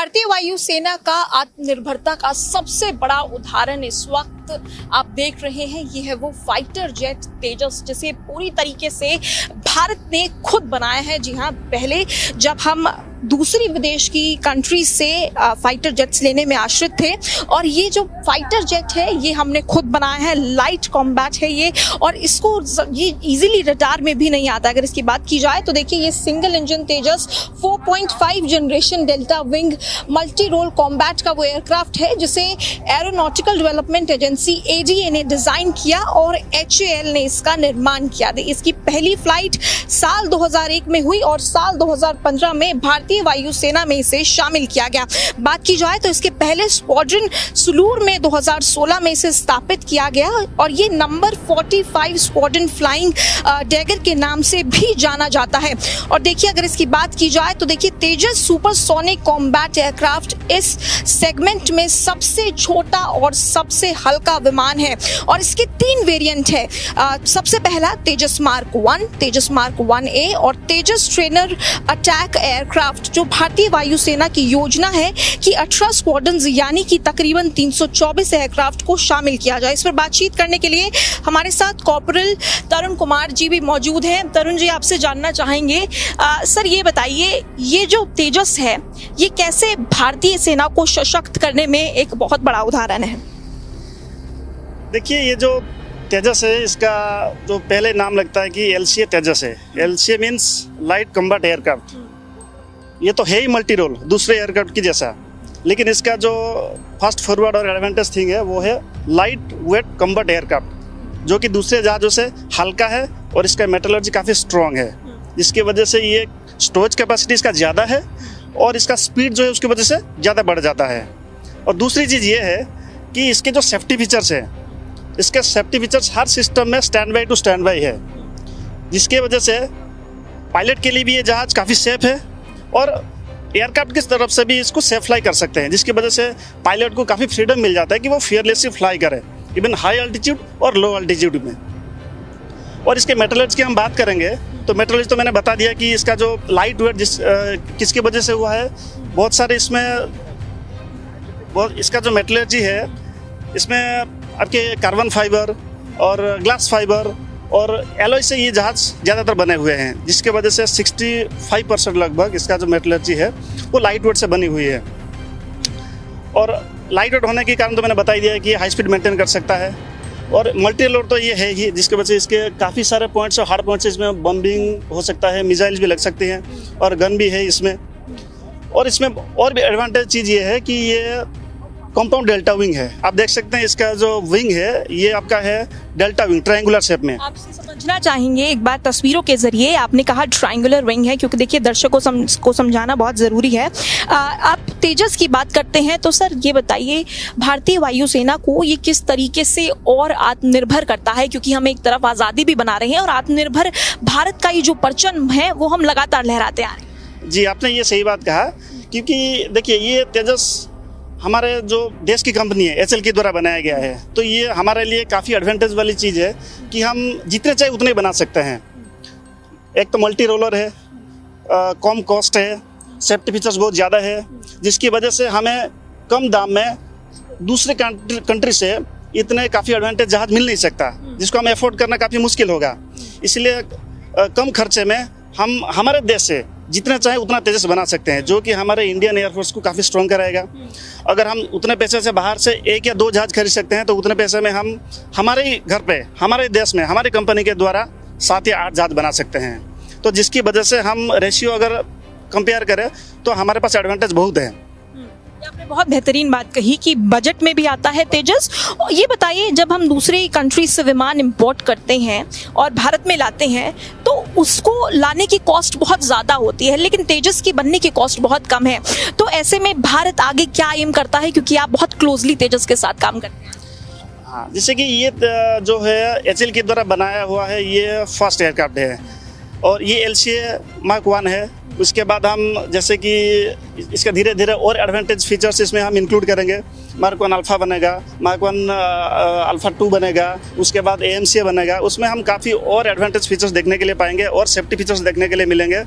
भारतीय वायुसेना का आत्मनिर्भरता का सबसे बड़ा उदाहरण इस वक्त आप देख रहे हैं। ये है वो फाइटर जेट तेजस, जिसे पूरी तरीके से भारत ने खुद बनाया है। जी हाँ, पहले जब हम दूसरी विदेश की कंट्री से फाइटर जेट्स लेने में आश्रित थे, और ये जो फाइटर जेट है ये हमने खुद बनाया है। लाइट कॉम्बैट है ये, और इसको ये इजीली रडार में भी नहीं आता। अगर इसकी बात की जाए तो देखिए, ये single engine Tejas 4.5 generation delta wing multi role combat का वो एयरक्राफ्ट है जिसे एरोनॉटिकल डेवलपमेंट एजेंसी ADA ने डिजाइन किया और HAL ने इसका निर्माण किया। इसकी पहली फ्लाइट साल 2001 में हुई और साल 2015 में भारतीय वायुसेना में इसे शामिल किया गया। बात की जाए तो इसके पहले स्क्वाड्रन सुलूर में 2016 में इसे स्थापित किया गया, और ये नंबर 45 स्क्वाड्रन फ्लाइंग डैगर के नाम से भी जाना जाता है। और देखिए, अगर इसकी बात की जाए तो देखिए, तेजस सुपरसोनिक कॉम्बैट एयरक्राफ्ट इस सेगमेंट में सबसे छोटा और सबसे हल्का विमान है, और इसके 3 वेरिएंट है। सबसे पहला तेजस मार्क 1, तेजस मार्क 1A और तेजस ट्रेनर अटैक एयरक्राफ्ट, जो भारतीय वायुसेना की योजना है कि 18 स्क्वाड्रन्स यानी कि तकरीबन 324 एयरक्राफ्ट को शामिल किया जाए। इस पर बातचीत करने के लिए हमारे साथ कॉर्पोरल तरुण कुमार जी भी मौजूद हैं। तरुण जी, आपसे जानना चाहेंगे, सर ये बताइए, ये जो तेजस है ये कैसे भारतीय सेना को सशक्त करने में एक बहुत बड़ा उदाहरण है? देखिए, ये जो तेजस है, इसका जो पहले नाम लगता है कि LCA तेजस है। LCA means light combat aircraft. ये तो है ही मल्टी रोल दूसरे एयरक्राफ्ट की जैसा, लेकिन इसका जो फास्ट फॉरवर्ड और एडवांटेज थिंग है वो है लाइट वेट कॉम्बैट एयरक्राफ्ट, जो कि दूसरे जहाज़ों से हल्का है और इसका मेटलर्जी काफ़ी स्ट्रॉन्ग है, जिसकी वजह से ये स्टोरेज कैपेसिटी इसका ज़्यादा है और इसका स्पीड जो है उसकी वजह से ज़्यादा बढ़ जाता है। और दूसरी चीज़ ये है कि इसके जो सेफ्टी फीचर्स हैं, इसके सेफ्टी फीचर्स हर सिस्टम में stand by two stand by है, जिसकी वजह से पायलट के लिए भी ये जहाज़ काफ़ी सेफ है और एयरक्राफ्ट की तरफ से भी इसको सेफ फ्लाई कर सकते हैं, जिसकी वजह से पायलट को काफ़ी फ्रीडम मिल जाता है कि वो फियरलेसली फ्लाई करे, इवन हाई अल्टीट्यूड और लो अल्टीट्यूड में। और इसके मेटलर्जी की हम बात करेंगे तो मेटलर्जी तो मैंने बता दिया कि इसका जो लाइट वेट किसकी वजह से हुआ है, बहुत सारे इसमें इसका जो मेटलर्जी है, इसमें आपके कार्बन फाइबर और ग्लास फाइबर और एलॉय से ये जहाज़ ज़्यादातर बने हुए हैं, जिसके वजह से 65% लगभग इसका जो मेटलर्जी है वो लाइट वेट से बनी हुई है। और लाइट वेट होने के कारण तो मैंने बता ही दिया है कि ये हाई स्पीड मेंटेन कर सकता है। और मल्टी लोड तो ये है ही, जिसकी वजह से इसके काफ़ी सारे पॉइंट्स और हार्ड पॉइंट्स, इसमें बम्बिंग हो सकता है, मिसाइल्स भी लग सकते हैं और गन भी है इसमें। और इसमें और भी एडवांटेज चीज़ ये है कि ये कॉम्पाउंड डेल्टा विंग है। आप देख सकते हैं इसका जो विंग है ये आपका है डेल्टा विंग, ट्रायंगुलर शेप में। आपसे समझना चाहेंगे एक बार तस्वीरों के जरिए, आपने कहा ट्रायंगुलर विंग है, क्योंकि देखिए दर्शकों को समझाना बहुत ज़रूरी है। आप तेजस की बात करते हैं तो सर ये बताइए, भारतीय वायुसेना को ये किस तरीके से और आत्मनिर्भर करता है, क्योंकि हम एक तरफ आज़ादी भी बना रहे हैं और आत्मनिर्भर भारत का ये जो परचम है वो हम लगातार लहराते आ रहे हैं। जी, आपने ये सही बात कहा, क्योंकि देखिए ये तेजस हमारे जो देश की कंपनी है HAL के द्वारा बनाया गया है, तो ये हमारे लिए काफ़ी एडवांटेज वाली चीज़ है कि हम जितने चाहे उतने बना सकते हैं। एक तो मल्टी रोलर है, कम कॉस्ट है, सेफ्टी फीचर्स बहुत ज़्यादा है, जिसकी वजह से हमें कम दाम में दूसरे कंट्री से इतने काफ़ी एडवांटेज जहाज़ मिल नहीं सकता, जिसको हम अफोर्ड करना काफ़ी मुश्किल होगा। इसलिए कम खर्चे में हम हमारे देश से जितना चाहे उतना तेजस बना सकते हैं, जो कि हमारे इंडियन एयरफोर्स को काफ़ी स्ट्रॉन्ग कराएगा। अगर हम उतने पैसे से बाहर से 1 या 2 जहाज़ खरीद सकते हैं, तो उतने पैसे में हम हमारे ही घर पे, हमारे देश में, हमारी कंपनी के द्वारा 7 या 8 जहाज़ बना सकते हैं। तो जिसकी वजह से हम रेशियो अगर कंपेयर करें तो हमारे पास एडवांटेज बहुत है। आपने बहुत बेहतरीन बात कही कि बजट में भी आता है तेजस। और ये बताइए, जब हम दूसरे कंट्री से विमान इंपोर्ट करते हैं और भारत में लाते हैं तो उसको लाने की कॉस्ट बहुत ज़्यादा होती है, लेकिन तेजस की बनने की कॉस्ट बहुत कम है। तो ऐसे में भारत आगे क्या एम करता है, क्योंकि आप बहुत क्लोजली तेजस के साथ काम करते हैं? हाँ, जैसे कि ये जो है HAL के द्वारा बनाया हुआ है, ये फर्स्ट एयरक्राफ्ट है और ये LCA मार्क 1 है। उसके बाद हम जैसे कि इसका धीरे धीरे और एडवांटेज फीचर्स इसमें हम इंक्लूड करेंगे। मार्क 1 अल्फ़ा बनेगा, मार्क 1 अल्फ़ा 2 बनेगा, उसके बाद AMCA बनेगा। उसमें हम काफ़ी और एडवांटेज फीचर्स देखने के लिए पाएंगे और सेफ्टी फीचर्स देखने के लिए मिलेंगे।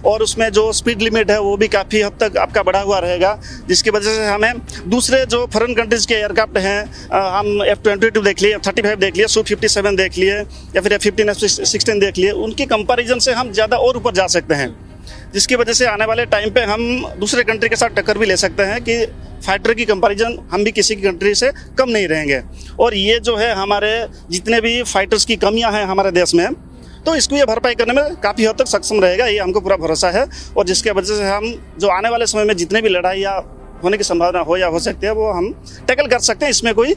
और उसमें जो स्पीड लिमिट है वो भी काफ़ी हद तक आपका बढ़ा हुआ रहेगा, जिसकी वजह से हमें दूसरे जो फॉरेन कंट्रीज़ के एयरक्राफ्ट हैं, हम F-22 देख लिए, F-35 देख लिए, Su-57 देख लिए या फिर F-15 F-16 देख लिए, उनके कंपैरिजन से हम ज़्यादा और ऊपर जा सकते हैं, जिसकी वजह से आने वाले टाइम पे हम दूसरे कंट्री के साथ टक्कर भी ले सकते हैं कि फाइटर की कंपैरिजन हम भी किसी की कंट्री से कम नहीं रहेंगे। और ये जो है हमारे जितने भी फाइटर्स की कमियां हैं हमारे देश में, तो इसको ये भरपाई करने में काफ़ी हद तक सक्षम रहेगा, ये हमको पूरा भरोसा है। और जिसके वजह से हम जो आने वाले समय में जितने भी लड़ाई या होने की संभावना हो या हो सकती है वो हम टैकल कर सकते हैं, इसमें कोई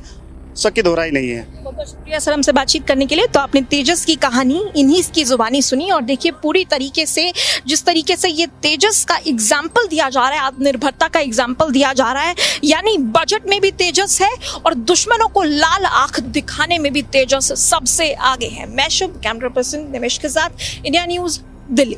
शक की दोहराई नहीं है। बहुत बहुत शुक्रिया सर हमसे बातचीत करने के लिए। तो आपने तेजस की कहानी इन्हीं की जुबानी सुनी और देखिए पूरी तरीके से जिस तरीके से ये तेजस का एग्जाम्पल दिया जा रहा है, आत्मनिर्भरता का एग्जाम्पल दिया जा रहा है, यानी बजट में भी तेजस है और दुश्मनों को लाल आंख दिखाने में भी तेजस सबसे आगे है। मैं शुभ, कैमरा पर्सन निमेश के साथ, इंडिया न्यूज, दिल्ली।